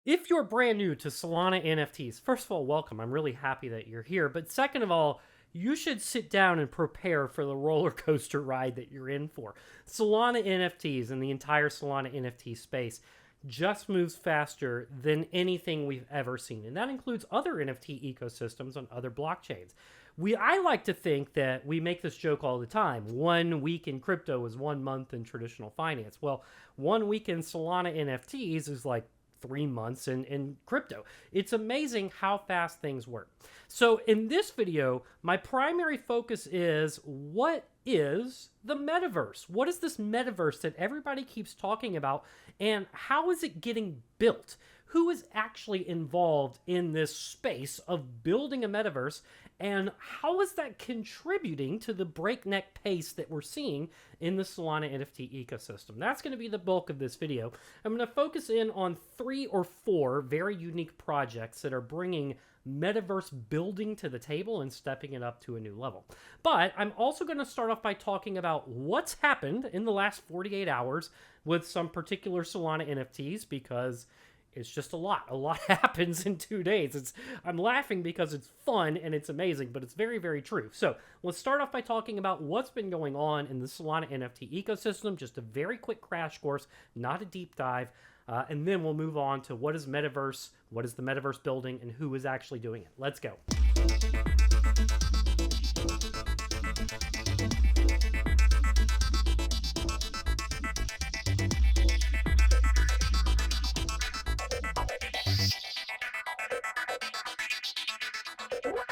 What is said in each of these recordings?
If you're brand new to Solana NFTs, first of all, welcome. I'm really happy that you're here. But second of all, you should sit down and prepare for the roller coaster ride that you're in for. Solana NFTs and the entire Solana NFT space just moves faster than anything we've ever seen. And that includes other NFT ecosystems on other blockchains. I like to think that we make this joke all the time. 1 week in crypto is 1 month in traditional finance. Well, 1 week in Solana NFTs is like 3 months in crypto. It's amazing how fast things work. So in this video, my primary focus is what is the metaverse? What is this metaverse that everybody keeps talking about, and how is it getting built? Who is actually involved in this space of building a metaverse, and how is that contributing to the breakneck pace that we're seeing in the Solana NFT ecosystem? That's going to be the bulk of this video. I'm going to focus in on 3 or 4 very unique projects that are bringing metaverse building to the table and stepping it up to a new level. But I'm also going to start off by talking about what's happened in the last 48 hours with some particular Solana NFTs, because it's just a lot. A lot happens in 2 days. I'm laughing because it's fun and it's amazing, but it's very, very true. So let's start off by talking about what's been going on in the Solana NFT ecosystem. Just a very quick crash course, not a deep dive. And then we'll move on to what is metaverse, what is the metaverse building, and who is actually doing it. Let's go.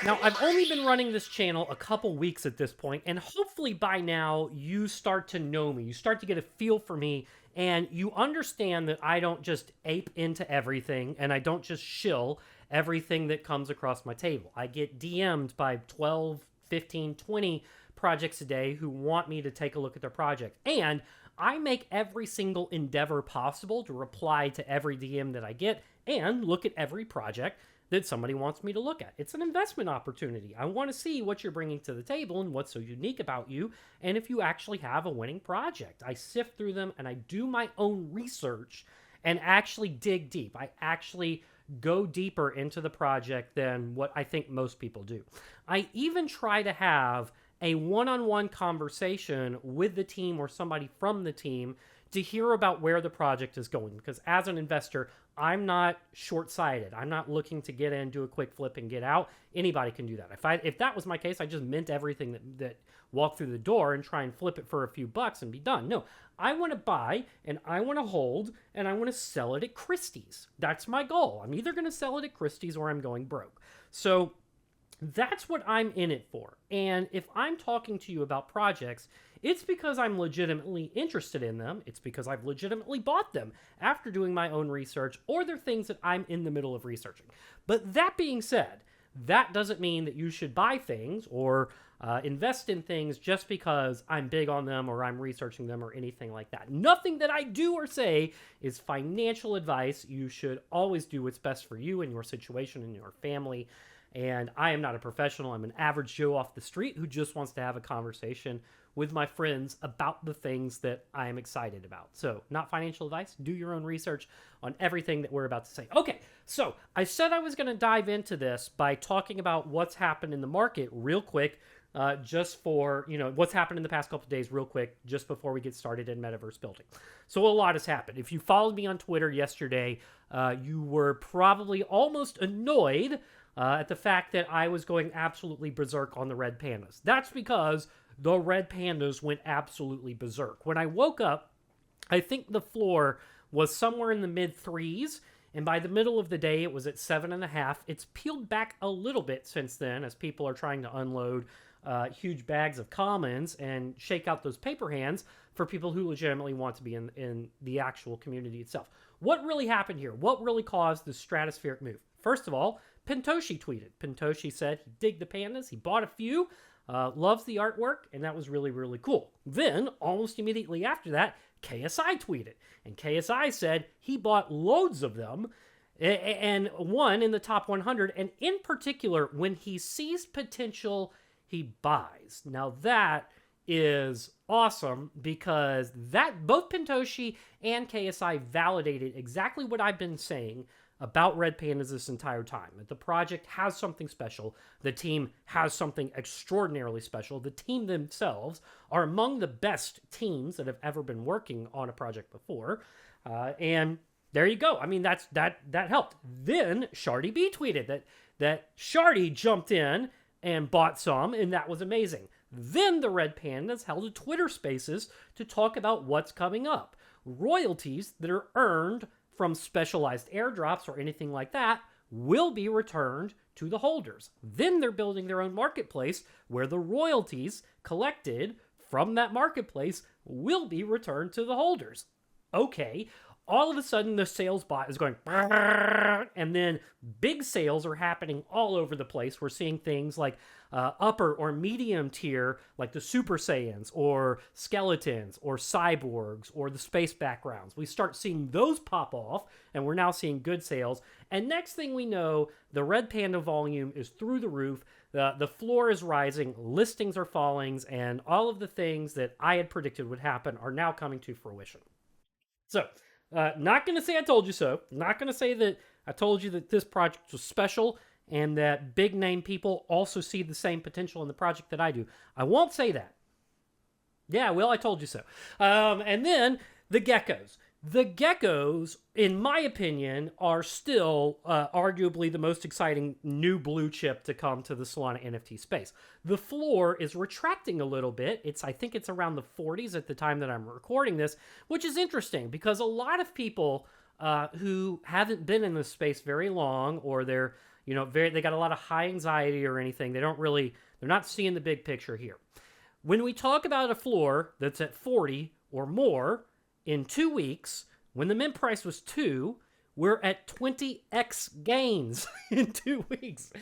Now, I've only been running this channel a couple weeks at this point, and hopefully by now you start to know me. You start to get a feel for me, and you understand that I don't just ape into everything, and I don't just shill everything that comes across my table. I get DM'd by 12, 15, 20 projects a day who want me to take a look at their project. And I make every single endeavor possible to reply to every DM that I get and look at every project that somebody wants me to look at. It's an investment opportunity. I want to see what you're bringing to the table and what's so unique about you, and if you actually have a winning project. I sift through them and I do my own research and actually dig deep. I actually go deeper into the project than what I think most people do. I even try to have a one-on-one conversation with the team or somebody from the team to hear about where the project is going, because as an investor, I'm not short-sighted. I'm not looking to get in, do a quick flip, and get out. Anybody can do that. If that was my case, I just mint everything that walk through the door and try and flip it for a few bucks and be done. No, I want to buy, and I want to hold, and I want to sell it at Christie's. That's my goal. I'm either going to sell it at Christie's or I'm going broke. So that's what I'm in it for. And if I'm talking to you about projects, it's because I'm legitimately interested in them. It's because I've legitimately bought them after doing my own research, or they're things that I'm in the middle of researching. But that being said, that doesn't mean that you should buy things or invest in things just because I'm big on them or I'm researching them or anything like that. Nothing that I do or say is financial advice. You should always do what's best for you and your situation and your family. And I am not a professional. I'm an average Joe off the street who just wants to have a conversation with my friends about the things that I am excited about. So, not financial advice. Do your own research on everything that we're about to say. Okay, so I said I was going to dive into this by talking about what's happened in the market real quick, just for, what's happened in the past couple of days real quick, just before we get started in metaverse building. So a lot has happened. If you followed me on Twitter yesterday, you were probably almost annoyed at the fact that I was going absolutely berserk on the red pandas. That's because the red pandas went absolutely berserk. When I woke up, I think the floor was somewhere in the mid 3s, and by the middle of the day, it was at 7.5. It's peeled back a little bit since then as people are trying to unload huge bags of commons and shake out those paper hands for people who legitimately want to be in the actual community itself. What really happened here? What really caused the stratospheric move? First of all, Pentoshi tweeted. Pentoshi said he digged the pandas, he bought a few, loves the artwork, and that was really, really cool. Then, almost immediately after that, KSI tweeted. And KSI said he bought loads of them, and one in the top 100, and in particular, when he sees potential, he buys. Now that is awesome, because that both Pentoshi and KSI validated exactly what I've been saying about Red Pandas this entire time. That the project has something special. The team has something extraordinarily special. The team themselves are among the best teams that have ever been working on a project before. And there you go. I mean, that helped. Then Shardy B tweeted that Shardy jumped in and bought some, and that was amazing. Then the Red Pandas held a Twitter Spaces to talk about what's coming up. Royalties that are earned from specialized airdrops or anything like that will be returned to the holders. Then they're building their own marketplace where the royalties collected from that marketplace will be returned to the holders. Okay, all of a sudden the sales bot is going, and then big sales are happening all over the place. We're seeing things like upper or medium tier, like the Super Saiyans or skeletons or cyborgs or the space backgrounds. We start seeing those pop off, and we're now seeing good sales. And next thing we know, the Red Panda volume is through the roof. The floor is rising, listings are falling, and all of the things that I had predicted would happen are now coming to fruition. So, not going to say I told you so. Not going to say that I told you that this project was special and that big name people also see the same potential in the project that I do. I won't say that. Yeah, well, I told you so. And then the geckos. The geckos, in my opinion, are still arguably the most exciting new blue chip to come to the Solana NFT space. The floor is retracting a little bit. I think it's around the 40s at the time that I'm recording this, which is interesting because a lot of people who haven't been in this space very long, or they got a lot of high anxiety or anything, they're not seeing the big picture here. When we talk about a floor that's at 40 or more, in 2 weeks, when the mint price was 2, we're at 20x gains in 2 weeks.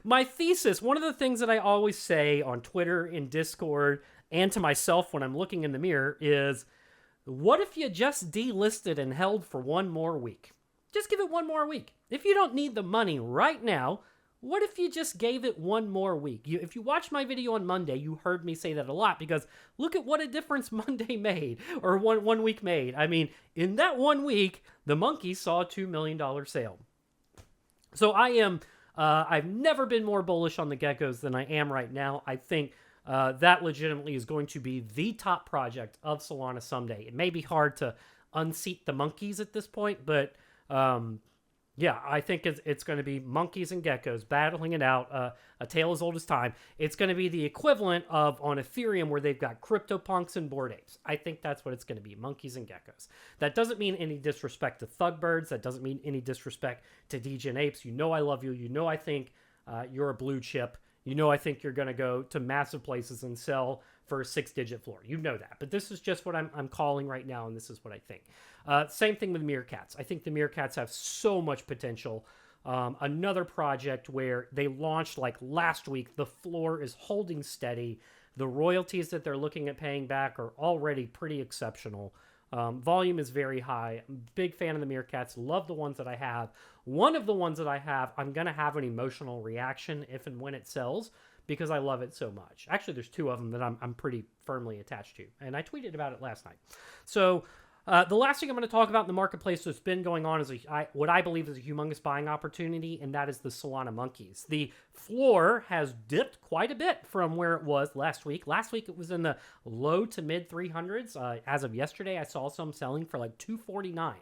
My thesis, one of the things that I always say on Twitter, in Discord, and to myself when I'm looking in the mirror is, what if you just delisted and held for one more week? Just give it one more week. If you don't need the money right now, what if you just gave it one more week? If you watched my video on Monday, you heard me say that a lot because look at what a difference Monday made, or one week made. I mean, in that 1 week, the monkey saw a $2 million sale. So I've never been more bullish on the geckos than I am right now. I think that legitimately is going to be the top project of Solana someday. It may be hard to unseat the monkeys at this point, but yeah, I think it's going to be monkeys and geckos battling it out, a tale as old as time. It's going to be the equivalent of on Ethereum where they've got CryptoPunks and Bored Apes. I think that's what it's going to be, monkeys and geckos. That doesn't mean any disrespect to Thugbirds. That doesn't mean any disrespect to Degen Apes. You know I love you. You know I think you're a blue chip. You know I think you're going to go to massive places and sell for a 6-digit floor. You know that. But this is just what I'm calling right now, and this is what I think. Same thing with Meerkats. I think the Meerkats have so much potential. Another project where they launched like last week. The floor is holding steady. The royalties that they're looking at paying back are already pretty exceptional. Volume is very high. I'm a big fan of the Meerkats. Love the ones that I have. One of the ones that I have, I'm going to have an emotional reaction if and when it sells because I love it so much. Actually, there's 2 of them that I'm pretty firmly attached to, and I tweeted about it last night. So the last thing I'm going to talk about in the marketplace that's been going on is what I believe is a humongous buying opportunity, and that is the Solana monkeys. The floor has dipped quite a bit from where it was last week. Last week it was in the low to mid 300s. As of yesterday, I saw some selling for like 249.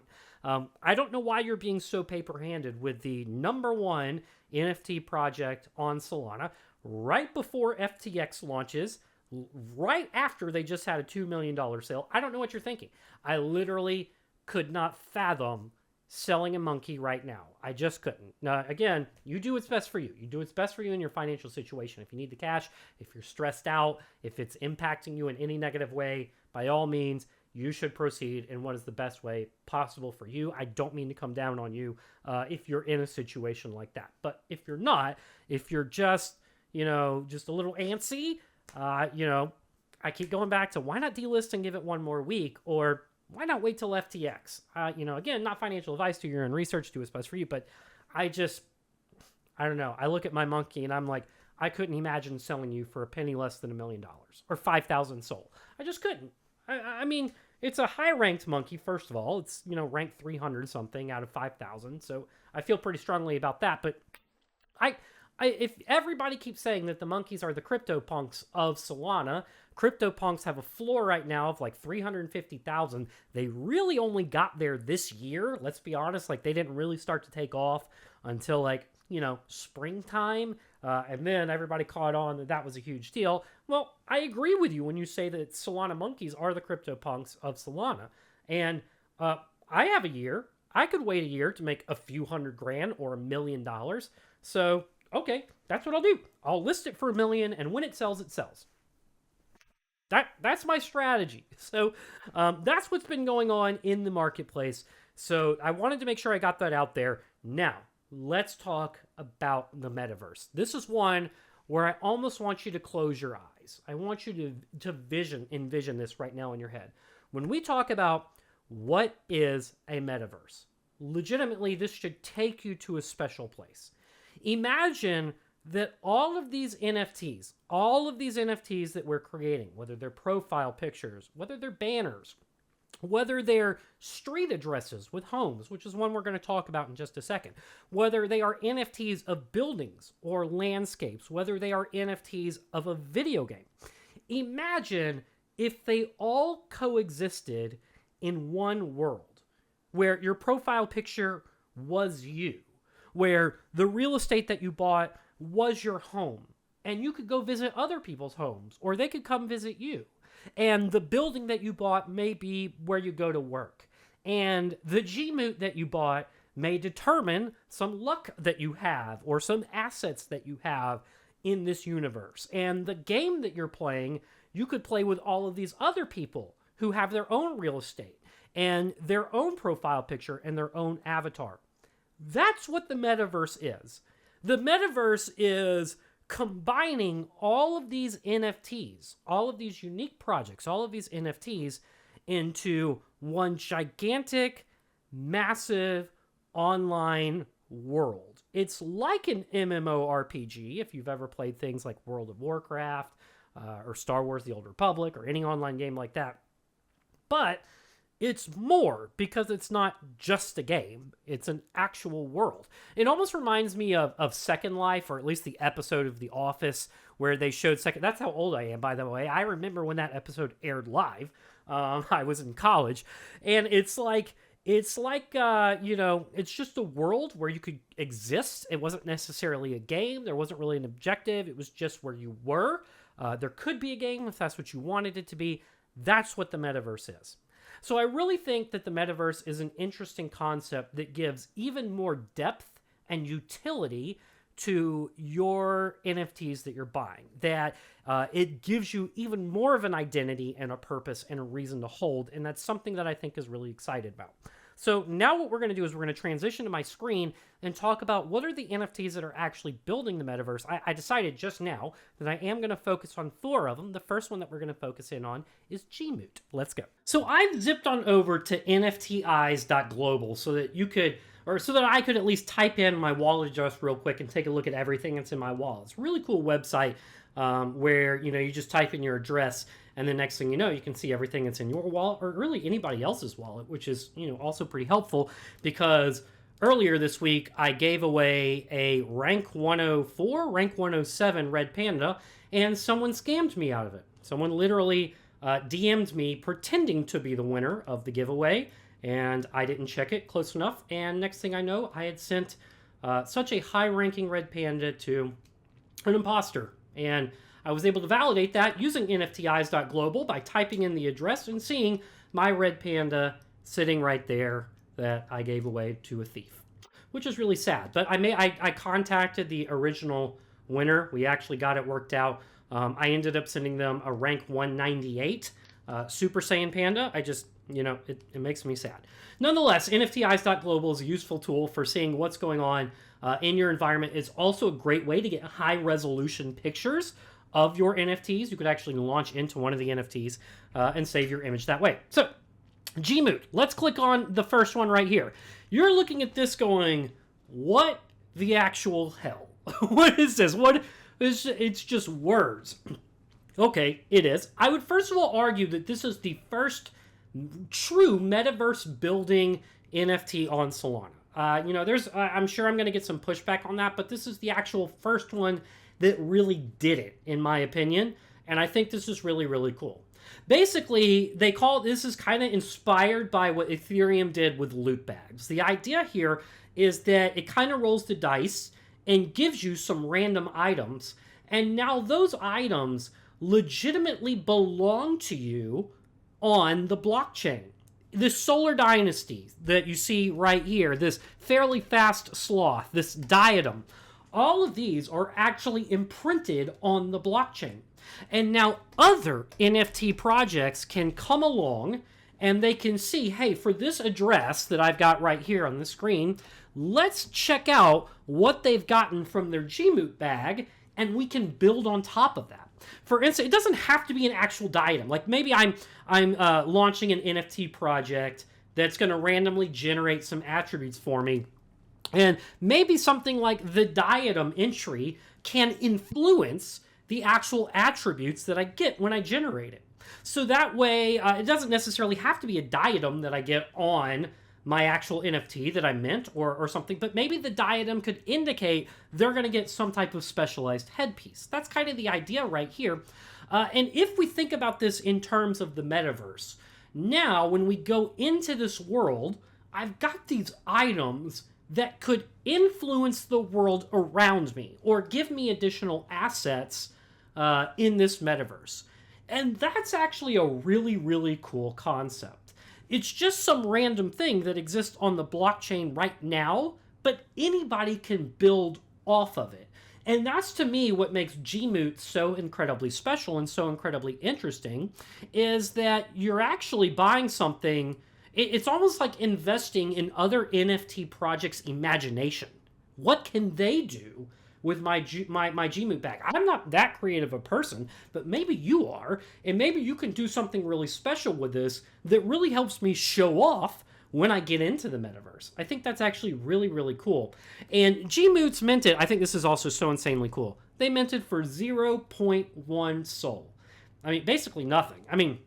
I don't know why you're being so paper-handed with the #1 NFT project on Solana right before FTX launches, right after they just had a $2 million sale. I don't know what you're thinking. I literally could not fathom selling a monkey right now. I just couldn't. Now, again, you do what's best for you. You do what's best for you in your financial situation. If you need the cash, if you're stressed out, if it's impacting you in any negative way, by all means, you should proceed in what is the best way possible for you. I don't mean to come down on you if you're in a situation like that. But if you're not, if you're just, just a little antsy, I keep going back to why not delist and give it one more week, or why not wait till FTX? Again, not financial advice, do your own research, do what's best for you, but I don't know. I look at my monkey and I'm like, I couldn't imagine selling you for a penny less than $1 million or 5,000 SOL. I just couldn't. I mean, it's a high-ranked monkey, first of all. It's, ranked 300 something out of 5,000, so I feel pretty strongly about that. But I, if everybody keeps saying that the monkeys are the CryptoPunks of Solana, CryptoPunks have a floor right now of like 350,000. They really only got there this year. Let's be honest, like they didn't really start to take off until like, springtime. And then everybody caught on that that was a huge deal. Well, I agree with you when you say that Solana monkeys are the CryptoPunks of Solana. And I have a year. I could wait a year to make a few $100,000 or $1 million. So, okay, that's what I'll do. I'll list it for $1 million, and when it sells, it sells. That's my strategy. So that's what's been going on in the marketplace. So I wanted to make sure I got that out there. Now, let's talk about the metaverse. This is one where I almost want you to close your eyes. I want you to envision this right now in your head. When we talk about what is a metaverse, legitimately, this should take you to a special place. Imagine that all of these NFTs that we're creating, whether they're profile pictures, whether they're banners, whether they're street addresses with homes, which is one we're going to talk about in just a second, whether they are NFTs of buildings or landscapes, whether they are NFTs of a video game. Imagine if they all coexisted in one world, where your profile picture was you, where the real estate that you bought was your home, and you could go visit other people's homes, or they could come visit you. And the building that you bought may be where you go to work. And the Gmoot that you bought may determine some luck that you have or some assets that you have in this universe. And the game that you're playing, you could play with all of these other people who have their own real estate and their own profile picture and their own avatar. That's what the metaverse is. The metaverse is combining all of these NFTs, all of these unique projects, all of these NFTs into one gigantic, massive online world. It's like an MMORPG, if you've ever played things like World of Warcraft or Star Wars The Old Republic or any online game like that. But it's more, because it's not just a game. It's an actual world. It almost reminds me of Second Life, or at least the episode of The Office where they showed Second... That's how old I am, by the way. I remember when that episode aired live. I was in college. And it's like, it's just a world where you could exist. It wasn't necessarily a game. There wasn't really an objective. It was just where you were. There could be a game if that's what you wanted it to be. That's what the metaverse is. So I really think that the metaverse is an interesting concept that gives even more depth and utility to your NFTs that you're buying. That it gives you even more of an identity and a purpose and a reason to hold. And that's something that I think is really excited about. So now what we're going to do is we're going to transition to my screen and talk about what are the NFTs that are actually building the metaverse. I decided just now that I am going to focus on 4 of them. The first one that we're going to focus in on is Gmoot. Let's go. So I've zipped on over to nftis.global so that you could, or so that I could at least type in my wallet address real quick and take a look at everything that's in my wallet. It's a really cool website where, you just type in your address, and the next thing you know, you can see everything that's in your wallet or really anybody else's wallet, which is, also pretty helpful, because earlier this week I gave away a rank 104, rank 107 red panda, and someone scammed me out of it. Someone literally DM'd me pretending to be the winner of the giveaway, and I didn't check it close enough, and next thing I know, I had sent such a high-ranking red panda to an imposter. And I was able to validate that using nftis.global by typing in the address and seeing my red panda sitting right there that I gave away to a thief, which is really sad. But I contacted the original winner. We actually got it worked out. I ended up sending them a rank 198 Super Saiyan panda. I just, it makes me sad. Nonetheless, nftis.global is a useful tool for seeing what's going on in your environment. It's also a great way to get high-resolution pictures of your NFTs. You could actually launch into one of the NFTs and save your image that way. So, Gmoot. Let's click on the first one right here. You're looking at this going, what the actual hell? What is this? It's just words. Okay, it is. I would first of all argue that this is the first true metaverse building NFT on Solana. I'm sure I'm going to get some pushback on that, but this is the actual first one that really did it, in my opinion. And I think this is really, really cool. Basically, this is kind of inspired by what Ethereum did with loot bags. The idea here is that it kind of rolls the dice and gives you some random items. And now those items legitimately belong to you on the blockchain. This Solar Dynasty that you see right here, this fairly fast sloth, this diadem, all of these are actually imprinted on the blockchain. And now other NFT projects can come along and they can see, hey, for this address that I've got right here on the screen, let's check out what they've gotten from their Gmoot bag, and we can build on top of that. For instance, it doesn't have to be an actual diadem. Like maybe I'm launching an NFT project that's going to randomly generate some attributes for me. And maybe something like the diadem entry can influence the actual attributes that I get when I generate it. So that way, it doesn't necessarily have to be a diadem that I get on my actual NFT that I mint or something, but maybe the diadem could indicate they're going to get some type of specialized headpiece. That's kind of the idea right here. And if we think about this in terms of the metaverse, now when we go into this world, I've got these items that could influence the world around me or give me additional assets in this metaverse. And that's actually a really, really cool concept. It's just some random thing that exists on the blockchain right now, but anybody can build off of it. And that's, to me, what makes Gmoot so incredibly special and so incredibly interesting, is that you're actually buying something. It's almost like investing in other NFT projects' imagination. What can they do with my Gmoot bag? I'm not that creative a person, but maybe you are, and maybe you can do something really special with this that really helps me show off when I get into the metaverse. I think that's actually really, really cool. And Gmoot's minted, I think this is also so insanely cool. They minted for 0.1 Sol. I mean, basically nothing. I mean,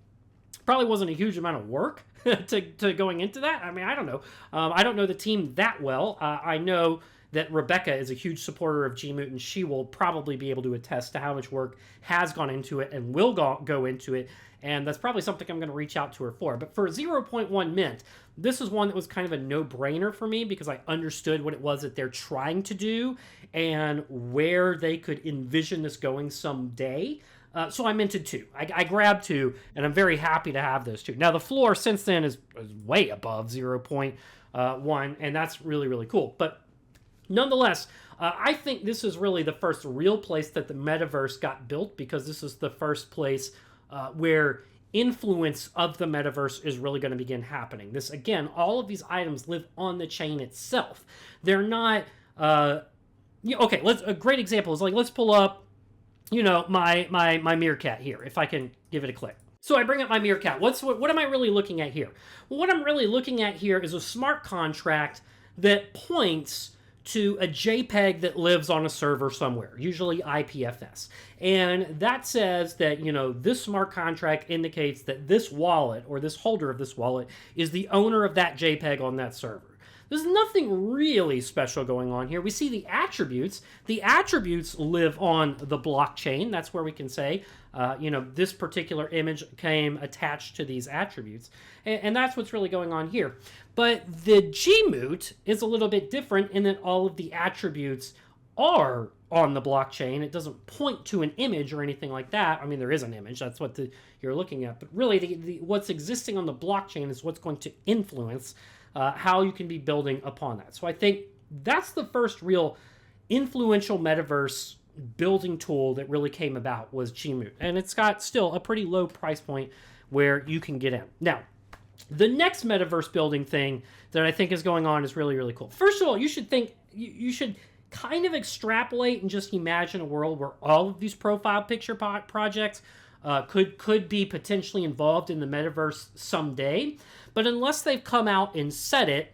probably wasn't a huge amount of work to going into that. I mean, I don't know. I don't know the team that well. I know that Rebecca is a huge supporter of Gmoot, and she will probably be able to attest to how much work has gone into it and will go into it, and that's probably something I'm going to reach out to her for. But for 0.1 mint, this is one that was kind of a no-brainer for me because I understood what it was that they're trying to do and where they could envision this going someday. So I minted 2. I grabbed 2, and I'm very happy to have those 2. Now, the floor since then is way above 0.1, and that's really, really cool. But nonetheless, I think this is really the first real place that the metaverse got built, because this is the first place where influence of the metaverse is really going to begin happening. This, again, all of these items live on the chain itself. They're not... okay, a great example is, like, let's pull up, my meerkat here, if I can give it a click. So I bring up my meerkat. What am I really looking at here? Well, what I'm really looking at here is a smart contract that points to a JPEG that lives on a server somewhere, usually IPFS. And that says that, this smart contract indicates that this wallet, or this holder of this wallet, is the owner of that JPEG on that server. There's nothing really special going on here. We see the attributes. The attributes live on the blockchain. That's where we can say, this particular image came attached to these attributes. And that's what's really going on here. But the Gmoot is a little bit different in that all of the attributes are on the blockchain. It doesn't point to an image or anything like that. I mean, there is an image. That's what you're looking at. But really, what's existing on the blockchain is what's going to influence how you can be building upon that. So I think that's the first real influential metaverse building tool that really came about, was Gmoot. And it's got still a pretty low price point where you can get in. Now, the next metaverse building thing that I think is going on is really, really cool. First of all, you should kind of extrapolate and just imagine a world where all of these profile picture projects could be potentially involved in the metaverse someday. But unless they've come out and said it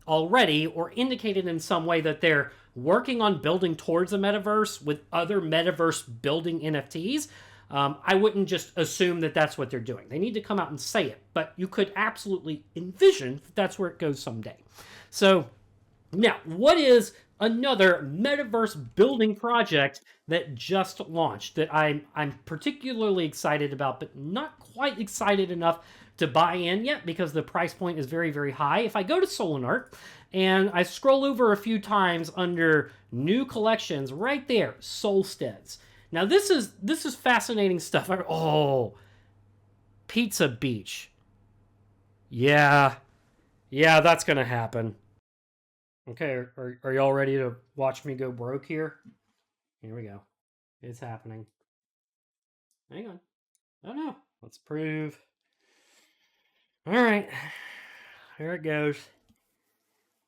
already, or indicated in some way that they're working on building towards a metaverse with other metaverse building NFTs, I wouldn't just assume that that's what they're doing. They need to come out and say it, but you could absolutely envision that that's where it goes someday. So now, what is another metaverse building project that just launched that I'm particularly excited about, but not quite excited enough to buy in yet because the price point is very, very high? If I go to Solana and I scroll over a few times under new collections, right there, Solsteads. Now this is fascinating stuff. Oh, Pizza Beach. Yeah, that's gonna happen. Okay, are y'all ready to watch me go broke here? Here we go. It's happening. Hang on. Oh no. Let's prove. All right. Here it goes.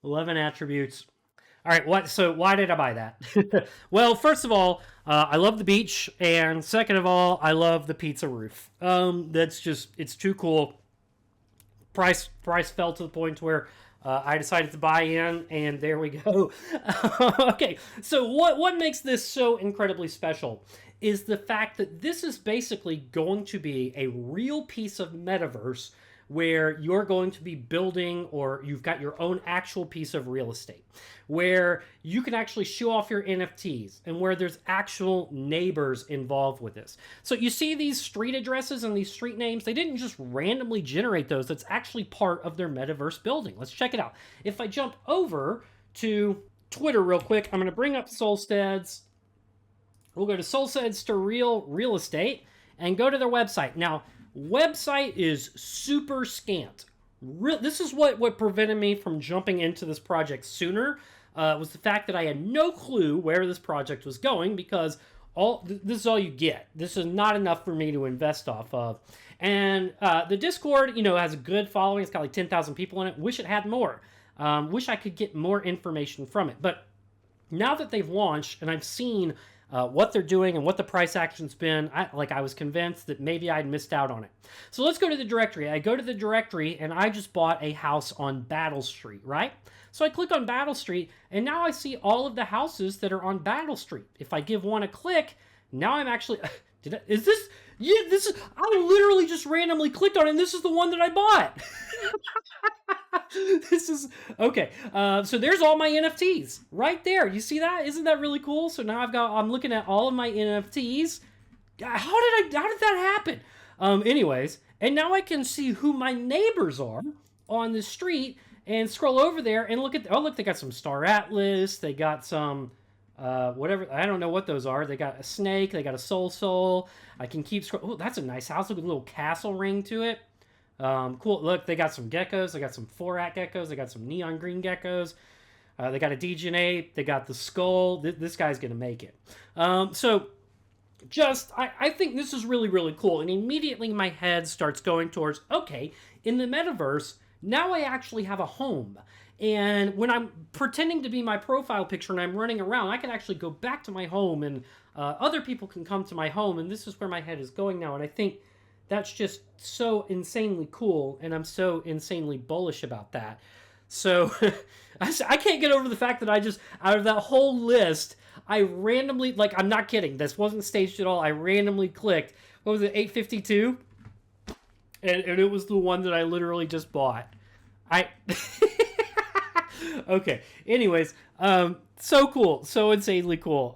11 attributes. All right, so why did I buy that? Well, first of all, I love the beach, and second of all, I love the pizza roof. That's just, it's too cool. Price fell to the point where I decided to buy in, and there we go. Okay, so what makes this so incredibly special is the fact that this is basically going to be a real piece of metaverse where you're going to be building, or you've got your own actual piece of real estate, where you can actually show off your NFTs, and where there's actual neighbors involved with this. So you see these street addresses and these street names, they didn't just randomly generate those. That's actually part of their metaverse building. Let's check it out. If I jump over to Twitter real quick, I'm going to bring up Solsteads. We'll go to Solsteads to real estate and go to their website. Now, website is super scant. This is what prevented me from jumping into this project sooner, was the fact that I had no clue where this project was going, because this is all you get. This is not enough for me to invest off of. And the Discord, has a good following. It's got like 10,000 people in it. Wish it had more. Wish I could get more information from it. But now that they've launched and I've seen what they're doing and what the price action's been, I was convinced that maybe I'd missed out on it. So let's go to the directory. I go to the directory and I just bought a house on Battle Street, right? So I click on Battle Street and now I see all of the houses that are on Battle Street. If I give one a click, now I'm actually, I literally just randomly clicked on it and this is the one that I bought. This is okay. So there's all my NFTs right there. You see that? Isn't that really cool? So now I'm looking at all of my NFTs. How did that happen? Anyways, and now I can see who my neighbors are on the street and scroll over there and look, they got some Star Atlas. They got some, whatever. I don't know what those are. They got a snake. They got a soul. I can keep scrolling. Oh, that's a nice house. Look at a little castle ring to it. Cool. Look, they got some geckos. They got some 4-at geckos. They got some neon green geckos. They got a Degenerate. They got the skull. This guy's going to make it. So I think this is really, really cool. And immediately my head starts going towards, okay, in the metaverse, now I actually have a home. And when I'm pretending to be my profile picture and I'm running around, I can actually go back to my home, and other people can come to my home. And this is where my head is going now. And I think that's just so insanely cool, and I'm so insanely bullish about that. So I can't get over the fact that I just, out of that whole list, I randomly, I'm not kidding, this wasn't staged at all, I randomly clicked, what was it, 852? And it was the one that I literally just bought. Okay, anyways, so cool, so insanely cool.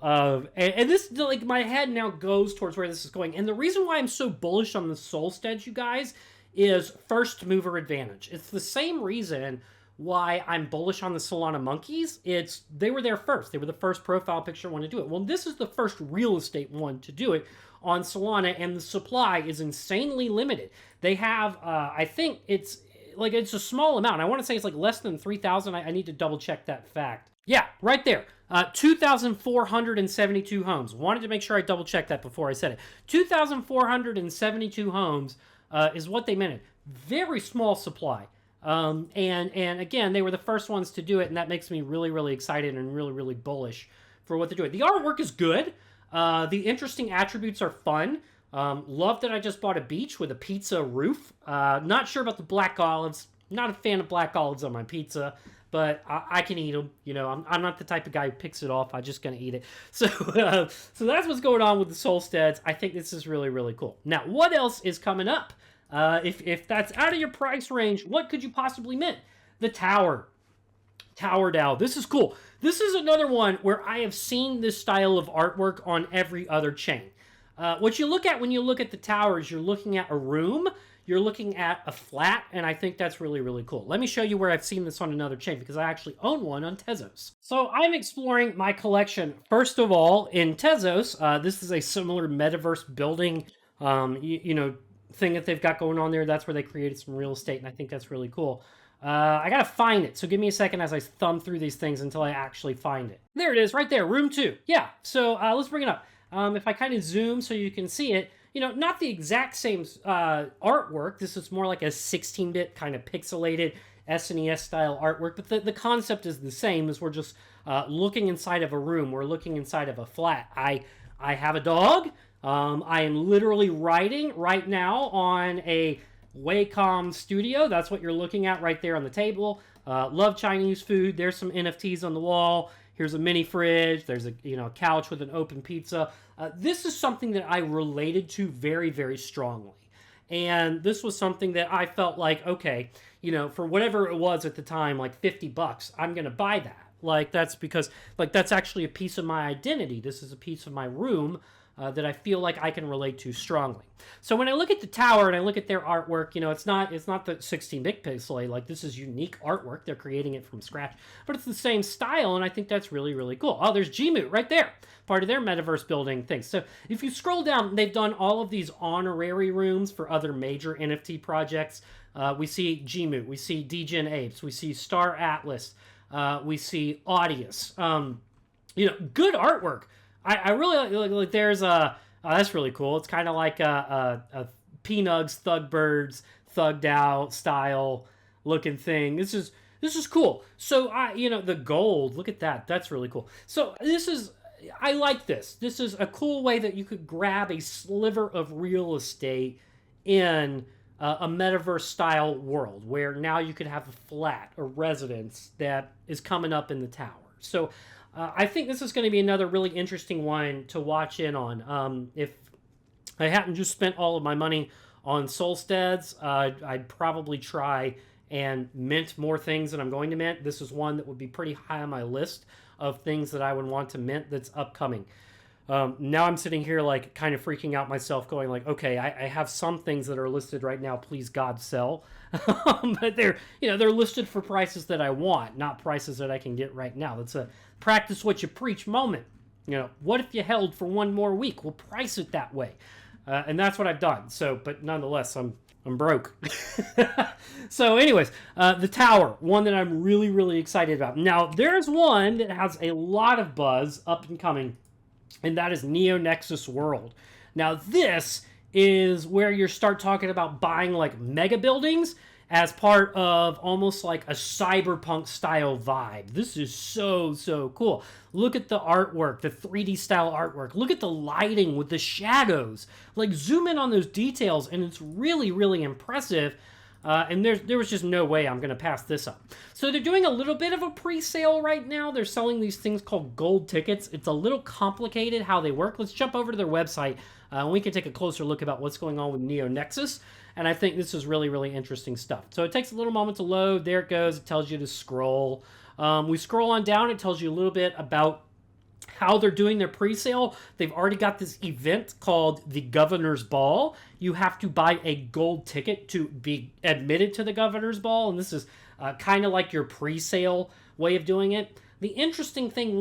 And this, my head now goes towards where this is going. And the reason why I'm so bullish on the Solsteads, you guys, is first mover advantage. It's the same reason why I'm bullish on the Solana monkeys. They were there first. They were the first profile picture one to do it. Well, this is the first real estate one to do it on Solana, and the supply is insanely limited. They have, I think it's a small amount. I want to say it's less than 3,000. I need to double check that fact. Yeah, right there. 2,472 homes. Wanted to make sure I double check that before I said it. 2,472 homes is what they meant. Very small supply. And again, they were the first ones to do it, and that makes me really, really excited and really, really bullish for what they're doing. The artwork is good. The interesting attributes are fun. Love that I just bought a beach with a pizza roof. Not sure about the black olives. Not a fan of black olives on my pizza. but I can eat them. You know, I'm not the type of guy who picks it off. I'm just gonna eat it. So so that's what's going on with the Solsteads. I think this is really, really cool. Now, what else is coming up? If that's out of your price range, what could you possibly mint? The TowerDAO. This is cool. This is another one where I have seen this style of artwork on every other chain. What you look at when you look at the towers, you're looking at a room, you're looking at a flat, and I think that's really, really cool. Let me show you where I've seen this on another chain, because I actually own one on Tezos. So I'm exploring my collection, first of all, in Tezos. This is a similar metaverse building, you know, thing that they've got going on there. That's where they created some real estate, and I think that's really cool. I gotta find it, so give me a second as I thumb through these things until I actually find it. There it is, right there, room 2. Yeah, so let's bring it up. If I kind of zoom so you can see it, you know, not the exact same artwork. This is more like a 16-bit kind of pixelated SNES style artwork, but the concept is the same. As we're just looking inside of a room, we're looking inside of a flat. I have a dog. I am literally writing right now on a Wacom Studio. That's what you're looking at right there on the table. Love Chinese food. There's some NFTs on the wall. Here's a mini fridge. There's a couch with an open pizza. This is something that I related to very, very strongly. And this was something that I felt like, okay, you know, for whatever it was at the time, like $50, I'm going to buy that. Like, that's because, like, that's actually a piece of my identity. This is a piece of my room that I feel like I can relate to strongly. So when I look at the tower and I look at their artwork, you know, it's not the 16-bit pixel. Like, this is unique artwork. They're creating it from scratch, but it's the same style, and I think that's really, really cool. Oh, there's Gmoot right there, part of their metaverse building thing. So if you scroll down, they've done all of these honorary rooms for other major NFT projects. We see Gmoot, we see Degen Apes, we see Star Atlas, we see Audius. You know, good artwork. I really like there's a, oh, that's really cool. It's kind of like a P-Nugs, Thugbirds, TowerDAO style looking thing. This is cool. So you know, the gold, look at that. That's really cool. So I like this. This is a cool way that you could grab a sliver of real estate in a metaverse style world where now you could have a flat, a residence that is coming up in the tower. So I think this is going to be another really interesting one to watch in on. If I hadn't just spent all of my money on Solsteads, I'd probably try and mint more things than I'm going to mint. This is one that would be pretty high on my list of things that I would want to mint that's upcoming. Now I'm sitting here like kind of freaking out myself, going like, okay, I have some things that are listed right now, please God sell. But they're listed for prices that I want, not prices that I can get right now. That's a practice what you preach moment. You know, what if you held for one more week? We'll price it that way. And that's what I've done. So, but nonetheless, I'm broke. So anyways, the tower, one that I'm really, really excited about. Now, there's one that has a lot of buzz up and coming, and that is Neonexus World. Now, this is where you start talking about buying like mega buildings as part of almost like a cyberpunk style vibe. This is so, so cool. Look at the artwork, the 3D style artwork. Look at the lighting with the shadows. Like, zoom in on those details, and it's really, really impressive. And there was just no way I'm going to pass this up. So they're doing a little bit of a pre-sale right now. They're selling these things called gold tickets. It's a little complicated how they work. Let's jump over to their website, and we can take a closer look about what's going on with Neonexus. And I think this is really, really interesting stuff. So it takes a little moment to load. There it goes. It tells you to scroll. We scroll on down. It tells you a little bit about how they're doing their pre-sale. They've already got this event called the Governor's Ball. You have to buy a gold ticket to be admitted to the Governor's Ball, and this is kind of like your pre-sale way of doing it. The interesting thing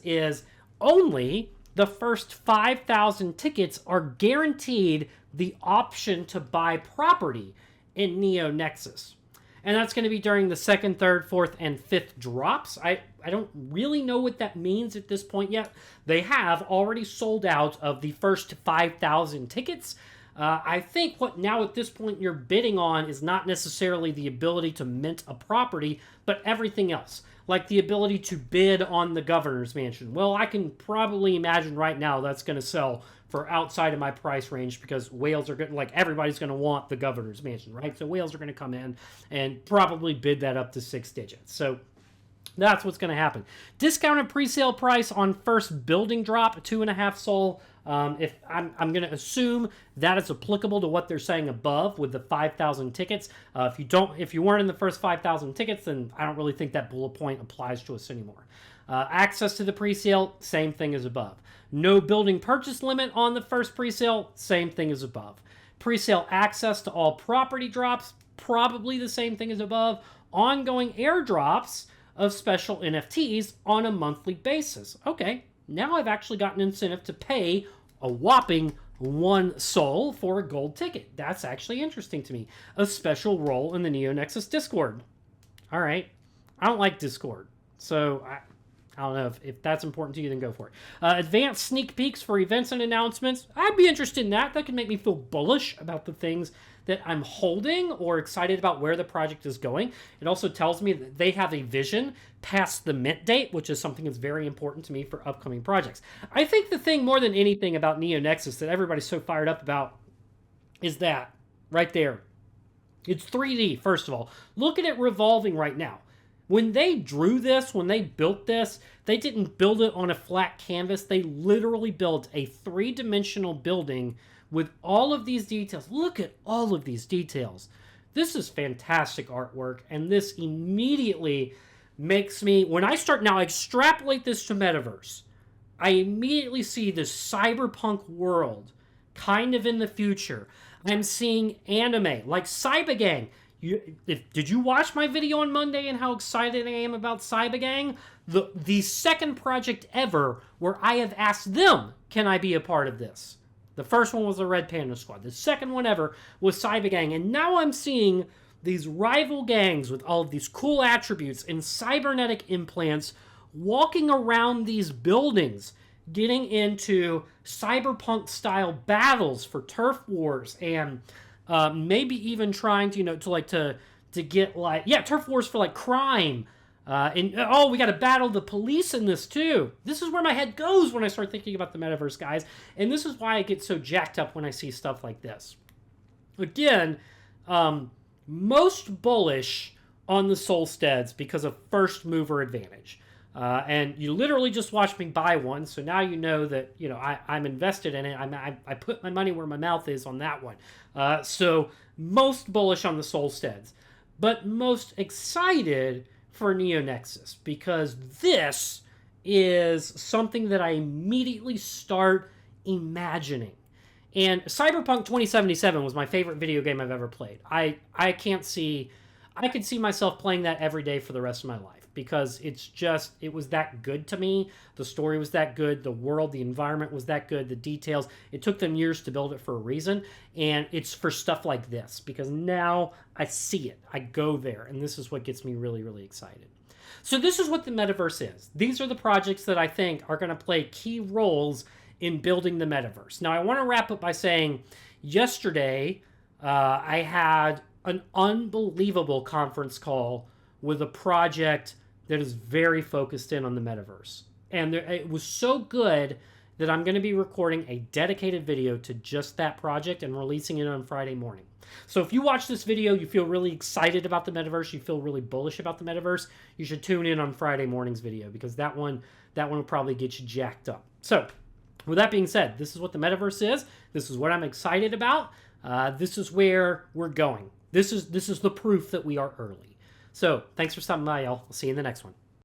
is only the first 5,000 tickets are guaranteed the option to buy property in Neonexus. And that's going to be during the 2nd, 3rd, 4th, and 5th drops. I don't really know what that means at this point yet. They have already sold out of the first 5,000 tickets. I think what now at this point you're bidding on is not necessarily the ability to mint a property, but everything else. Like the ability to bid on the governor's mansion. Well, I can probably imagine right now that's going to sell for outside of my price range, because whales are going, like, everybody's going to want the governor's mansion, right? So whales are going to come in and probably bid that up to 6 digits. So That's what's going to happen. Discounted pre-sale price on first building drop, 2.5 Sol. If I'm going to assume that it's applicable to what they're saying above with the 5,000 tickets. If you weren't in the first 5,000 tickets, then I don't really think that bullet point applies to us anymore. Access to the pre-sale, same thing as above. No building purchase limit on the first pre-sale, same thing as above. Pre-sale access to all property drops, probably the same thing as above. Ongoing airdrops of special NFTs on a monthly basis. Okay, now I've actually got an incentive to pay a whopping 1 Sol for a gold ticket. That's actually interesting to me. A special role in the Neonexus Discord. All right, I don't like Discord, so I don't know if that's important to you, then go for it. Advanced sneak peeks for events and announcements. I'd be interested in that. That could make me feel bullish about the things that I'm holding or excited about where the project is going. It also tells me that they have a vision past the mint date, which is something that's very important to me for upcoming projects. I think the thing more than anything about Neonexus that everybody's so fired up about is that right there. It's 3D, first of all. Look at it revolving right now. When they drew this, when they built this, they didn't build it on a flat canvas. They literally built a 3-dimensional building with all of these details. Look at all of these details. This is fantastic artwork, and this immediately makes me, when I start now, I extrapolate this to Metaverse, I immediately see this cyberpunk world kind of in the future. I'm seeing anime like Cybergang. Did you watch my video on Monday and how excited I am about Cybergang? The second project ever where I have asked them, can I be a part of this? The first one was the Red Panda Squad. The second one ever was Cybergang. And now I'm seeing these rival gangs with all of these cool attributes and cybernetic implants walking around these buildings, getting into cyberpunk-style battles for turf wars and maybe even trying to get turf wars for like crime. We got to battle the police in this too. This is where my head goes when I start thinking about the metaverse, guys. And this is why I get so jacked up when I see stuff like this. Again, most bullish on the Solsteads because of first mover advantage. And you literally just watched me buy one, so now you know that I'm invested in it. I put my money where my mouth is on that one. So most bullish on the Solsteads, but most excited for Neonexus because this is something that I immediately start imagining. And Cyberpunk 2077 was my favorite video game I've ever played. I could see myself playing that every day for the rest of my life because it was that good to me. The story was that good. The world, the environment was that good. The details. It took them years to build it for a reason. And it's for stuff like this because now I see it. I go there. And this is what gets me really, really excited. So this is what the metaverse is. These are the projects that I think are going to play key roles in building the metaverse. Now, I want to wrap up by saying yesterday I had an unbelievable conference call with a project that is very focused in on the metaverse. And it was so good that I'm going to be recording a dedicated video to just that project and releasing it on Friday morning. So if you watch this video, you feel really excited about the metaverse, you feel really bullish about the metaverse, you should tune in on Friday morning's video because that one will probably get you jacked up. So with that being said, this is what the metaverse is. This is what I'm excited about. This is where we're going. This is the proof that we are early. So thanks for stopping by, y'all. I'll see you in the next one.